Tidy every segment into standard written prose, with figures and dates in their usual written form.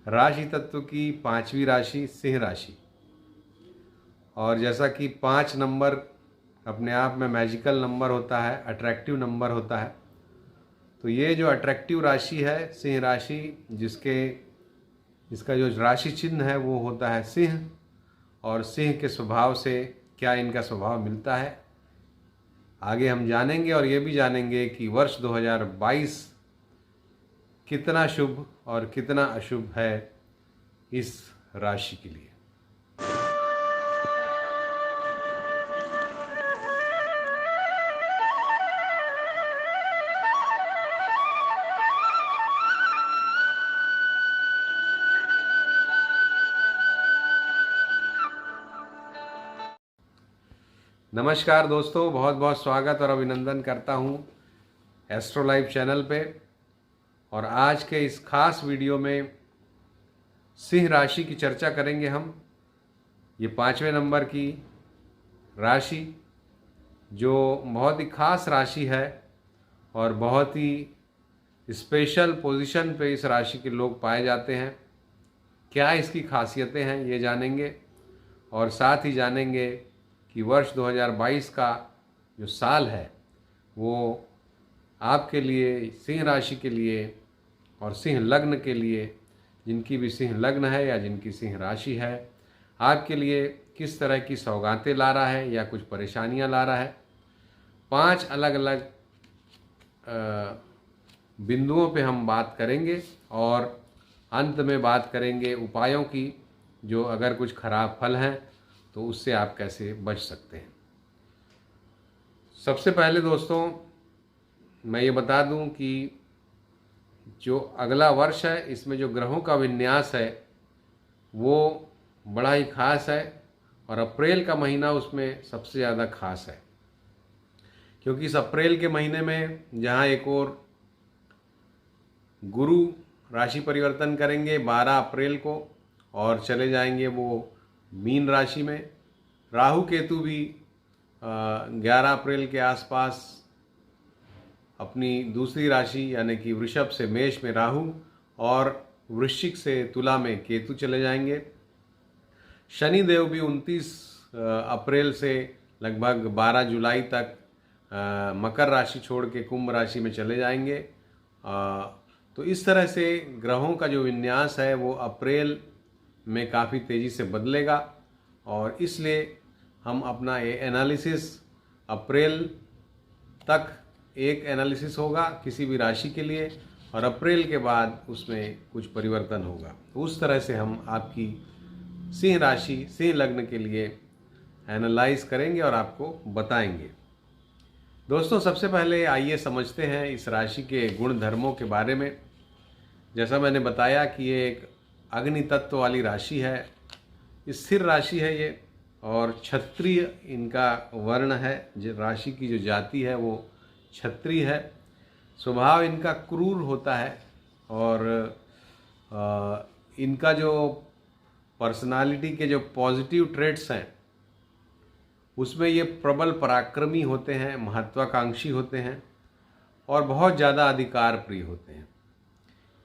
राशि तत्व की पांचवी राशि सिंह राशि। और जैसा कि 5 नंबर अपने आप में मैजिकल नंबर होता है, अट्रैक्टिव नंबर होता है, तो ये जो अट्रैक्टिव राशि है सिंह राशि, इसका जो राशि चिन्ह है वो होता है सिंह। और सिंह के स्वभाव से क्या इनका स्वभाव मिलता है आगे हम जानेंगे, और ये भी जानेंगे कि वर्ष 2022 कितना शुभ और कितना अशुभ है इस राशि के लिए। नमस्कार दोस्तों, बहुत बहुत स्वागत और अभिनंदन करता हूँ एस्ट्रो लाइव चैनल पे। और आज के इस खास वीडियो में सिंह राशि की चर्चा करेंगे हम। ये 5वें नंबर की राशि जो बहुत ही खास राशि है और बहुत ही स्पेशल पोजीशन पे इस राशि के लोग पाए जाते हैं। क्या इसकी खासियतें हैं ये जानेंगे, और साथ ही जानेंगे कि वर्ष 2022 का जो साल है वो आपके लिए, सिंह राशि के लिए और सिंह लग्न के लिए, जिनकी भी सिंह लग्न है या जिनकी सिंह राशि है, आपके लिए किस तरह की सौगातें ला रहा है या कुछ परेशानियां ला रहा है। 5 अलग अलग बिंदुओं पे हम बात करेंगे और अंत में बात करेंगे उपायों की, जो अगर कुछ खराब फल हैं तो उससे आप कैसे बच सकते हैं। सबसे पहले दोस्तों मैं ये बता दूं कि जो अगला वर्ष है इसमें जो ग्रहों का विन्यास है वो बड़ा ही खास है, और अप्रैल का महीना उसमें सबसे ज़्यादा खास है, क्योंकि इस अप्रैल के महीने में जहाँ एक और गुरु राशि परिवर्तन करेंगे 12 अप्रैल को और चले जाएंगे वो मीन राशि में। राहु केतु भी 11 अप्रैल के आसपास अपनी दूसरी राशि यानी कि वृषभ से मेष में राहु और वृश्चिक से तुला में केतु चले जाएंगे। शनिदेव भी 29 अप्रैल से लगभग 12 जुलाई तक मकर राशि छोड़ के कुंभ राशि में चले जाएंगे। तो इस तरह से ग्रहों का जो विन्यास है वो अप्रैल में काफ़ी तेज़ी से बदलेगा, और इसलिए हम अपना ये एनालिसिस अप्रैल तक एक एनालिसिस होगा किसी भी राशि के लिए, और अप्रैल के बाद उसमें कुछ परिवर्तन होगा। उस तरह से हम आपकी सिंह राशि, सिंह लग्न के लिए एनालाइज करेंगे और आपको बताएंगे। दोस्तों सबसे पहले आइए समझते हैं इस राशि के गुण धर्मों के बारे में। जैसा मैंने बताया कि ये एक अग्नि तत्व वाली राशि है, स्थिर राशि है ये, और क्षत्रिय इनका वर्ण है। जो राशि की जो जाति है वो क्षत्रिय है। स्वभाव इनका क्रूर होता है, और इनका जो पर्सनालिटी के जो पॉजिटिव ट्रेट्स हैं उसमें ये प्रबल पराक्रमी होते हैं, महत्वाकांक्षी होते हैं और बहुत ज़्यादा अधिकार प्रिय होते हैं।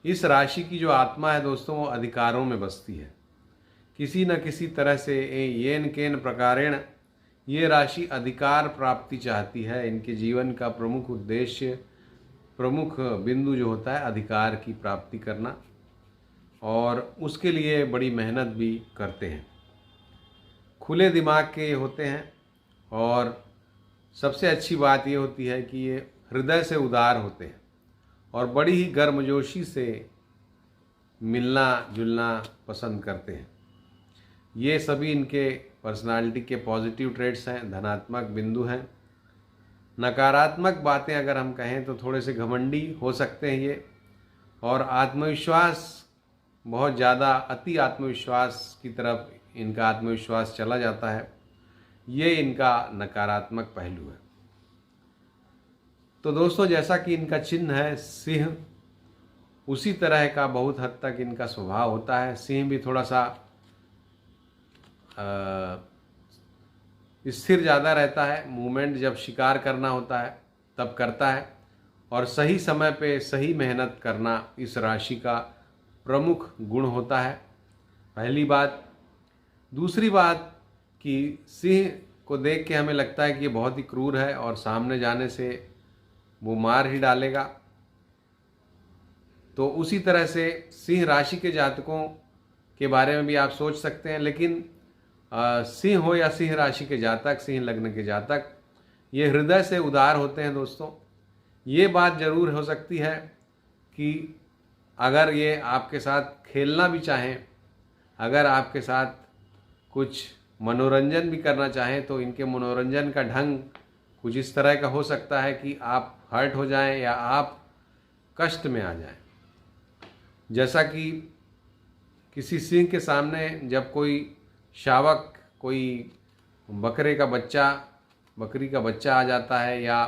इस राशि की जो आत्मा है दोस्तों वो अधिकारों में बसती है। किसी न किसी तरह से येन केन प्रकारेण ये राशि अधिकार प्राप्ति चाहती है। इनके जीवन का प्रमुख उद्देश्य, प्रमुख बिंदु जो होता है अधिकार की प्राप्ति करना, और उसके लिए बड़ी मेहनत भी करते हैं। खुले दिमाग के होते हैं, और सबसे अच्छी बात ये होती है कि ये हृदय से उदार होते हैं और बड़ी ही गर्मजोशी से मिलना जुलना पसंद करते हैं। ये सभी इनके पर्सनालिटी के पॉजिटिव ट्रेट्स हैं, धनात्मक बिंदु हैं। नकारात्मक बातें अगर हम कहें तो थोड़े से घमंडी हो सकते हैं ये, और आत्मविश्वास बहुत ज़्यादा, अति आत्मविश्वास की तरफ इनका आत्मविश्वास चला जाता है। ये इनका नकारात्मक पहलू है। तो दोस्तों जैसा कि इनका चिन्ह है सिंह, उसी तरह का बहुत हद तक इनका स्वभाव होता है। सिंह भी थोड़ा सा स्थिर ज़्यादा रहता है। मूवमेंट जब शिकार करना होता है तब करता है, और सही समय पे सही मेहनत करना इस राशि का प्रमुख गुण होता है, पहली बात। दूसरी बात कि सिंह को देख के हमें लगता है कि ये बहुत ही क्रूर है और सामने जाने से वो मार ही डालेगा। तो उसी तरह से सिंह राशि के जातकों के बारे में भी आप सोच सकते हैं। लेकिन सिंह हो या सिंह राशि के जातक, सिंह लग्न के जातक, ये हृदय से उदार होते हैं दोस्तों। ये बात जरूर हो सकती है कि अगर ये आपके साथ खेलना भी चाहें, अगर आपके साथ कुछ मनोरंजन भी करना चाहें, तो इनके मनोरंजन का ढंग कुछ इस तरह का हो सकता है कि आप हर्ट हो जाएं या आप कष्ट में आ जाएं। जैसा कि किसी सिंह के सामने जब कोई शावक, कोई बकरी का बच्चा आ जाता है या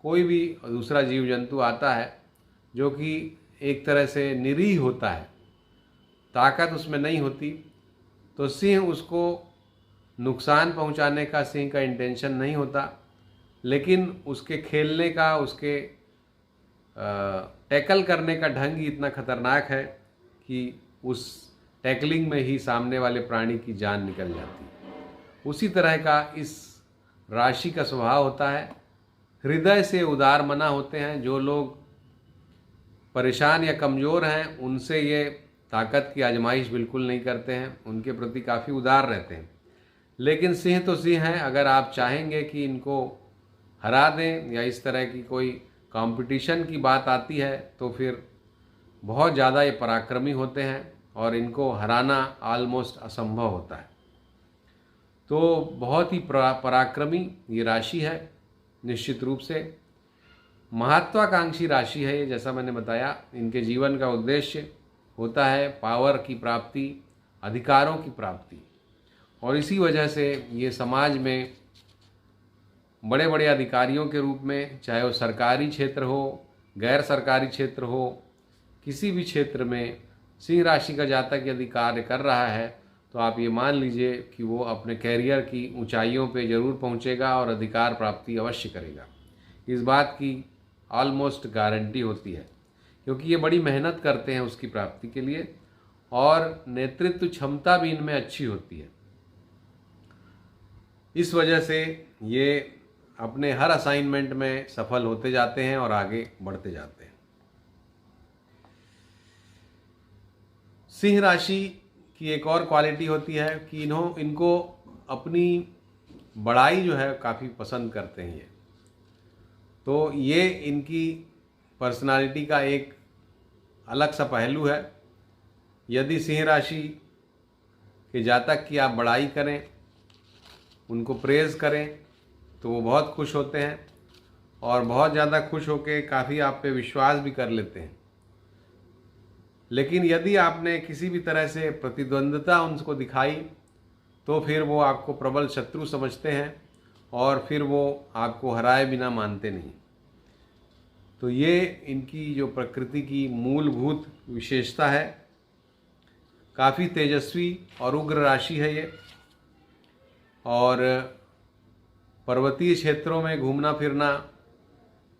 कोई भी दूसरा जीव जंतु आता है जो कि एक तरह से निरीह होता है, ताकत उसमें नहीं होती, तो सिंह उसको नुकसान पहुंचाने का सिंह का इंटेंशन नहीं होता, लेकिन उसके खेलने का, उसके टैकल करने का ढंग ही इतना खतरनाक है कि उस टैकलिंग में ही सामने वाले प्राणी की जान निकल जाती है। उसी तरह का इस राशि का स्वभाव होता है। हृदय से उदार मना होते हैं। जो लोग परेशान या कमज़ोर हैं उनसे ये ताकत की आजमाइश बिल्कुल नहीं करते हैं, उनके प्रति काफ़ी उदार रहते हैं। लेकिन सिंह तो सिंह हैं। अगर आप चाहेंगे कि इनको हरा दें या इस तरह की कोई कंपटीशन की बात आती है तो फिर बहुत ज़्यादा ये पराक्रमी होते हैं और इनको हराना ऑलमोस्ट असंभव होता है। तो बहुत ही पराक्रमी ये राशि है, निश्चित रूप से महत्वाकांक्षी राशि है ये। जैसा मैंने बताया, इनके जीवन का उद्देश्य होता है पावर की प्राप्ति, अधिकारों की प्राप्ति, और इसी वजह से ये समाज में बड़े बड़े अधिकारियों के रूप में, चाहे वो सरकारी क्षेत्र हो, गैर सरकारी क्षेत्र हो, किसी भी क्षेत्र में सिंह राशि का जातक यदि कार्य कर रहा है तो आप ये मान लीजिए कि वो अपने कैरियर की ऊंचाइयों पे ज़रूर पहुंचेगा और अधिकार प्राप्ति अवश्य करेगा। इस बात की ऑलमोस्ट गारंटी होती है, क्योंकि ये बड़ी मेहनत करते हैं उसकी प्राप्ति के लिए और नेतृत्व क्षमता भी इनमें अच्छी होती है। इस वजह से ये अपने हर असाइनमेंट में सफल होते जाते हैं और आगे बढ़ते जाते हैं। सिंह राशि की एक और क्वालिटी होती है कि इनको अपनी बड़ाई जो है काफ़ी पसंद करते हैं ये। तो ये इनकी पर्सनालिटी का एक अलग सा पहलू है। यदि सिंह राशि के जातक की आप बड़ाई करें, उनको प्रेज़ करें, तो वो बहुत खुश होते हैं और बहुत ज़्यादा खुश होकर काफ़ी आप पे विश्वास भी कर लेते हैं। लेकिन यदि आपने किसी भी तरह से प्रतिद्वंद्विता उनको दिखाई तो फिर वो आपको प्रबल शत्रु समझते हैं और फिर वो आपको हराए बिना मानते नहीं। तो ये इनकी जो प्रकृति की मूलभूत विशेषता है। काफ़ी तेजस्वी और उग्र राशि है ये, और पर्वतीय क्षेत्रों में घूमना फिरना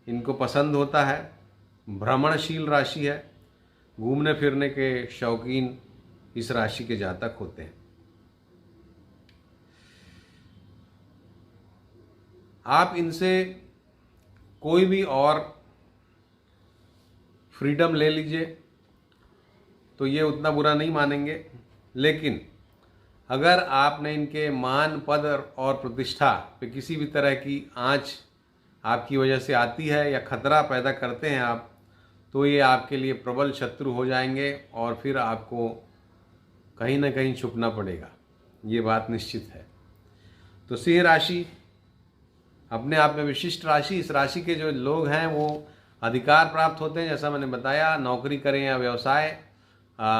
इनको पसंद होता है। भ्रमणशील राशि है, घूमने फिरने के शौकीन इस राशि के जातक होते हैं। आप इनसे कोई भी और फ्रीडम ले लीजिए तो ये उतना बुरा नहीं मानेंगे। लेकिन अगर आपने इनके मान, पद और प्रतिष्ठा पे किसी भी तरह की आंच आपकी वजह से आती है या खतरा पैदा करते हैं आप, तो ये आपके लिए प्रबल शत्रु हो जाएंगे और फिर आपको कहीं ना कहीं छुपना पड़ेगा। ये बात निश्चित है। तो सिंह राशि अपने आप में विशिष्ट राशि। इस राशि के जो लोग हैं वो अधिकार प्राप्त होते हैं। जैसा मैंने बताया, नौकरी करें या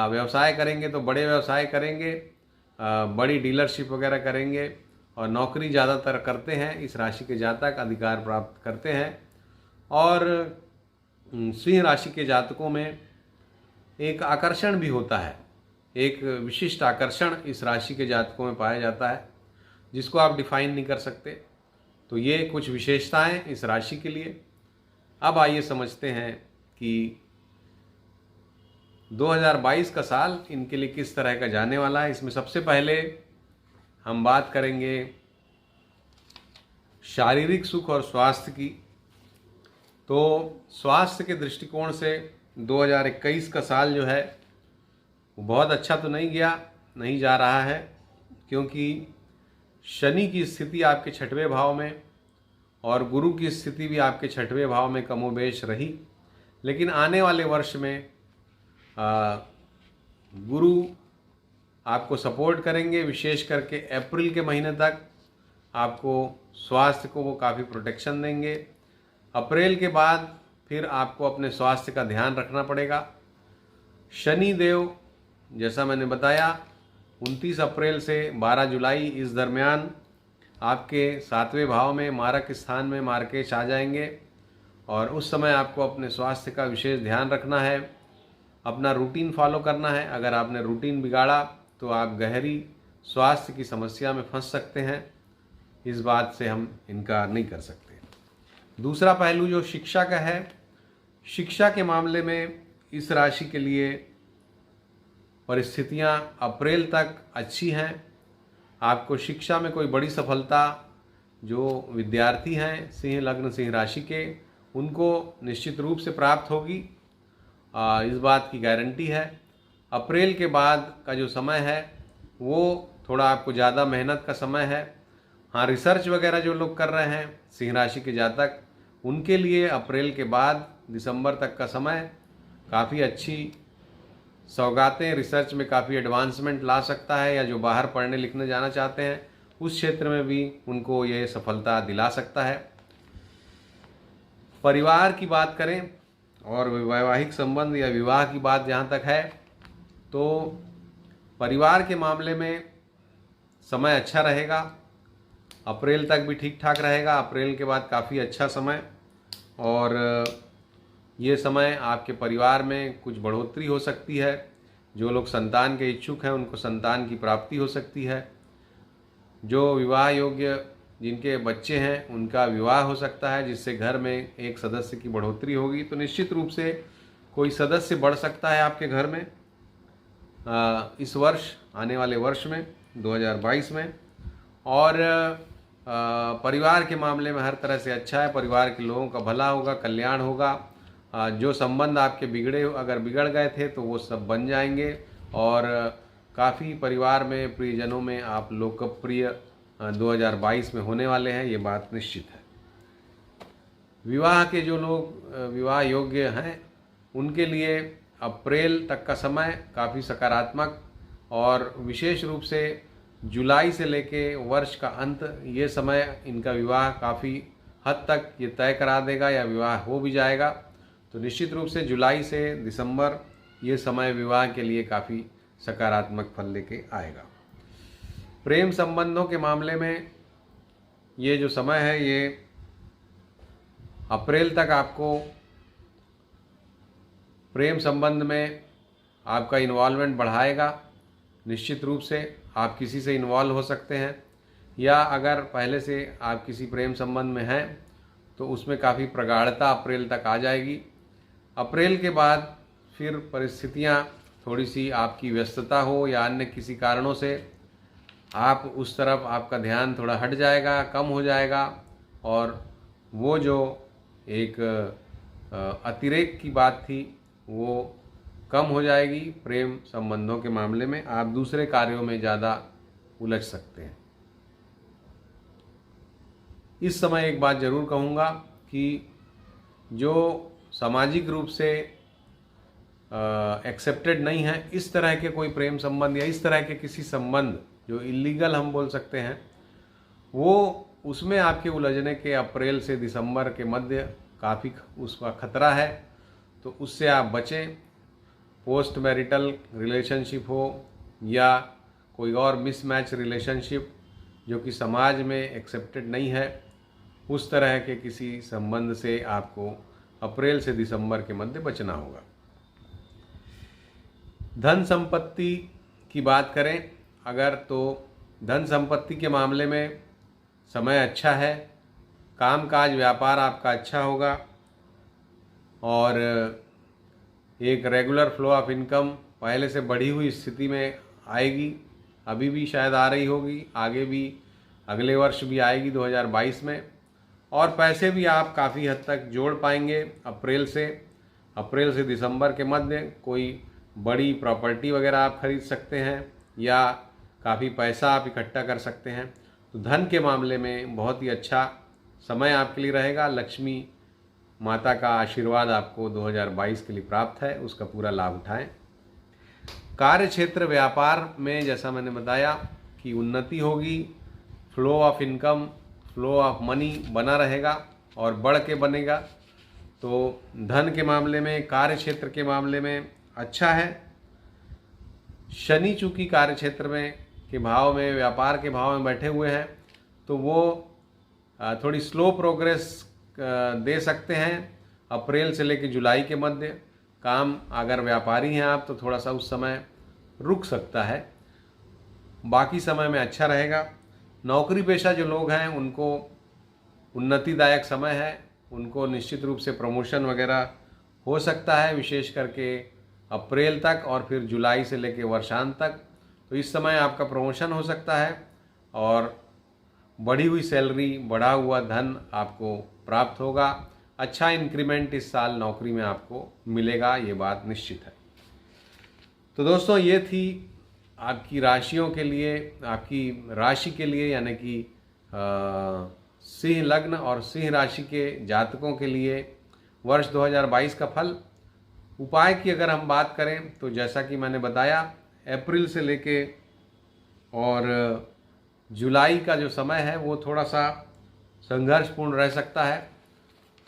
व्यवसाय करेंगे तो बड़े व्यवसाय करेंगे, बड़ी डीलरशिप वगैरह करेंगे, और नौकरी ज़्यादातर करते हैं इस राशि के जातक, अधिकार प्राप्त करते हैं। और सिंह राशि के जातकों में एक आकर्षण भी होता है, एक विशिष्ट आकर्षण इस राशि के जातकों में पाया जाता है जिसको आप डिफाइन नहीं कर सकते। तो ये कुछ विशेषताएं इस राशि के लिए। अब आइए समझते हैं कि 2022 का साल इनके लिए किस तरह का जाने वाला है। इसमें सबसे पहले हम बात करेंगे शारीरिक सुख और स्वास्थ्य की। तो स्वास्थ्य के दृष्टिकोण से 2021 का साल जो है वो बहुत अच्छा तो नहीं जा रहा है, क्योंकि शनि की स्थिति आपके 6वें भाव में और गुरु की स्थिति भी आपके 6वें भाव में कमोबेश रही। लेकिन आने वाले वर्ष में गुरु आपको सपोर्ट करेंगे, विशेष करके अप्रैल के महीने तक आपको स्वास्थ्य को वो काफ़ी प्रोटेक्शन देंगे। अप्रैल के बाद फिर आपको अपने स्वास्थ्य का ध्यान रखना पड़ेगा। शनि देव, जैसा मैंने बताया, 29 अप्रैल से 12 जुलाई इस दरमियान आपके 7वें भाव में मारक स्थान में मार्केश आ जाएंगे और उस समय आपको अपने स्वास्थ्य का विशेष ध्यान रखना है, अपना रूटीन फॉलो करना है। अगर आपने रूटीन बिगाड़ा तो आप गहरी स्वास्थ्य की समस्या में फंस सकते हैं। इस बात से हम इनकार नहीं कर सकते। दूसरा पहलू जो शिक्षा का है, शिक्षा के मामले में इस राशि के लिए परिस्थितियां अप्रैल तक अच्छी हैं। आपको शिक्षा में कोई बड़ी सफलता, जो विद्यार्थी हैं सिंह लग्न सिंह राशि के, उनको निश्चित रूप से प्राप्त होगी, इस बात की गारंटी है। अप्रैल के बाद का जो समय है वो थोड़ा आपको ज़्यादा मेहनत का समय है। हाँ, रिसर्च वगैरह जो लोग कर रहे हैं सिंह राशि के जातक, उनके लिए अप्रैल के बाद दिसंबर तक का समय काफ़ी अच्छी सौगातें, रिसर्च में काफ़ी एडवांसमेंट ला सकता है, या जो बाहर पढ़ने लिखने जाना चाहते हैं उस क्षेत्र में भी उनको ये सफलता दिला सकता है। परिवार की बात करें और वैवाहिक संबंध या विवाह की बात जहाँ तक है, तो परिवार के मामले में समय अच्छा रहेगा। अप्रैल तक भी ठीक ठाक रहेगा, अप्रैल के बाद काफ़ी अच्छा समय, और ये समय आपके परिवार में कुछ बढ़ोतरी हो सकती है। जो लोग संतान के इच्छुक हैं उनको संतान की प्राप्ति हो सकती है। जो विवाह योग्य जिनके बच्चे हैं उनका विवाह हो सकता है, जिससे घर में एक सदस्य की बढ़ोतरी होगी। तो निश्चित रूप से कोई सदस्य बढ़ सकता है आपके घर में इस वर्ष, आने वाले वर्ष में 2022 में। और परिवार के मामले में हर तरह से अच्छा है। परिवार के लोगों का भला होगा, कल्याण होगा। जो संबंध आपके अगर बिगड़ गए थे तो वो सब बन जाएंगे, और काफ़ी परिवार में, प्रियजनों में आप लोकप्रिय 2022 में होने वाले हैं, ये बात निश्चित है। विवाह के जो लोग विवाह योग्य हैं उनके लिए अप्रैल तक का समय काफ़ी सकारात्मक, और विशेष रूप से जुलाई से लेके वर्ष का अंत, ये समय इनका विवाह काफ़ी हद तक ये तय करा देगा या विवाह हो भी जाएगा। तो निश्चित रूप से जुलाई से दिसंबर ये समय विवाह के लिए काफ़ी सकारात्मक फल लेके आएगा। प्रेम संबंधों के मामले में ये जो समय है ये अप्रैल तक आपको प्रेम संबंध में आपका इन्वॉल्वमेंट बढ़ाएगा। निश्चित रूप से आप किसी से इन्वॉल्व हो सकते हैं, या अगर पहले से आप किसी प्रेम संबंध में हैं तो उसमें काफ़ी प्रगाढ़ता अप्रैल तक आ जाएगी। अप्रैल के बाद फिर परिस्थितियां थोड़ी सी आपकी व्यस्तता हो या अन्य किसी कारणों से आप उस तरफ आपका ध्यान थोड़ा हट जाएगा, कम हो जाएगा, और वो जो एक अतिरेक की बात थी वो कम हो जाएगी। प्रेम संबंधों के मामले में आप दूसरे कार्यों में ज़्यादा उलझ सकते हैं। इस समय एक बात ज़रूर कहूँगा कि जो सामाजिक रूप से एक्सेप्टेड नहीं है, इस तरह के कोई प्रेम संबंध या इस तरह के किसी संबंध जो इलीगल हम बोल सकते हैं, वो उसमें आपके उलझने के अप्रैल से दिसंबर के मध्य काफ़ी उसका खतरा है, तो उससे आप बचें। पोस्ट मैरिटल रिलेशनशिप हो या कोई और मिसमैच रिलेशनशिप जो कि समाज में एक्सेप्टेड नहीं है, उस तरह के किसी संबंध से आपको अप्रैल से दिसंबर के मध्य बचना होगा। धन संपत्ति की बात करें अगर, तो धन संपत्ति के मामले में समय अच्छा है। कामकाज व्यापार आपका अच्छा होगा, और एक रेगुलर फ्लो ऑफ इनकम पहले से बढ़ी हुई स्थिति में आएगी, अभी भी शायद आ रही होगी, आगे भी अगले वर्ष भी आएगी 2022 में। और पैसे भी आप काफ़ी हद तक जोड़ पाएंगे अप्रैल से दिसंबर के मध्य। कोई बड़ी प्रॉपर्टी वगैरह आप खरीद सकते हैं या काफ़ी पैसा आप इकट्ठा कर सकते हैं। तो धन के मामले में बहुत ही अच्छा समय आपके लिए रहेगा। लक्ष्मी माता का आशीर्वाद आपको 2022 के लिए प्राप्त है, उसका पूरा लाभ उठाएं। कार्य क्षेत्र व्यापार में जैसा मैंने बताया कि उन्नति होगी, flow of income, flow of money बना रहेगा और बढ़ के बनेगा। तो धन के मामले में, कार्य क्षेत्र के मामले में अच्छा है। शनि चूंकि कार्य क्षेत्र में के भाव में, व्यापार के भाव में बैठे हुए हैं, तो वो थोड़ी स्लो प्रोग्रेस दे सकते हैं अप्रैल से लेकर जुलाई के मध्य। काम अगर व्यापारी हैं आप तो थोड़ा सा उस समय रुक सकता है, बाकी समय में अच्छा रहेगा। नौकरी पेशा जो लोग हैं उनको उन्नतिदायक समय है, उनको निश्चित रूप से प्रमोशन वगैरह हो सकता है, विशेष करके अप्रैल तक और फिर जुलाई से लेकर वर्षांत तक। तो इस समय आपका प्रमोशन हो सकता है और बढ़ी हुई सैलरी, बढ़ा हुआ धन आपको प्राप्त होगा। अच्छा इंक्रीमेंट इस साल नौकरी में आपको मिलेगा, ये बात निश्चित है। तो दोस्तों, ये थी आपकी राशियों के लिए, आपकी राशि के लिए, यानी कि सिंह लग्न और सिंह राशि के जातकों के लिए वर्ष 2022 का फल। उपाय की अगर हम बात करें तो जैसा कि मैंने बताया, अप्रैल से लेके और जुलाई का जो समय है वो थोड़ा सा संघर्षपूर्ण रह सकता है।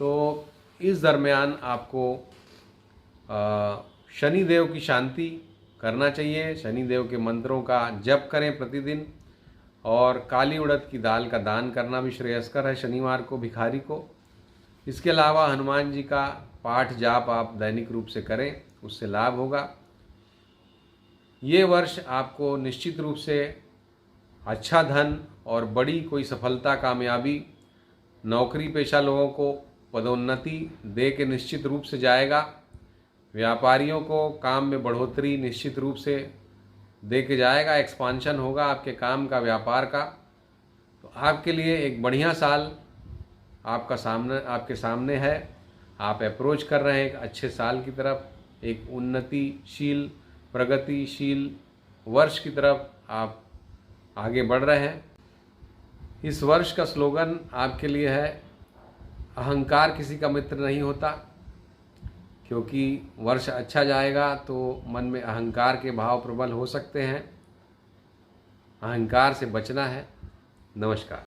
तो इस दरमियान आपको शनि देव की शांति करना चाहिए। शनि देव के मंत्रों का जप करें प्रतिदिन, और काली उड़द की दाल का दान करना भी श्रेयस्कर है शनिवार को भिखारी को। इसके अलावा हनुमान जी का पाठ जाप आप दैनिक रूप से करें, उससे लाभ होगा। ये वर्ष आपको निश्चित रूप से अच्छा धन और बड़ी कोई सफलता, कामयाबी, नौकरी पेशा लोगों को पदोन्नति दे के निश्चित रूप से जाएगा। व्यापारियों को काम में बढ़ोतरी निश्चित रूप से दे के जाएगा, एक्सपांशन होगा आपके काम का, व्यापार का। तो आपके लिए एक बढ़िया साल आपके सामने है। आप अप्रोच कर रहे हैं एक अच्छे साल की तरफ, एक उन्नतिशील, प्रगतिशील वर्ष की तरफ आप आगे बढ़ रहे हैं। इस वर्ष का स्लोगन आपके लिए है, अहंकार किसी का मित्र नहीं होता। क्योंकि वर्ष अच्छा जाएगा तो मन में अहंकार के भाव प्रबल हो सकते हैं। अहंकार से बचना है। नमस्कार।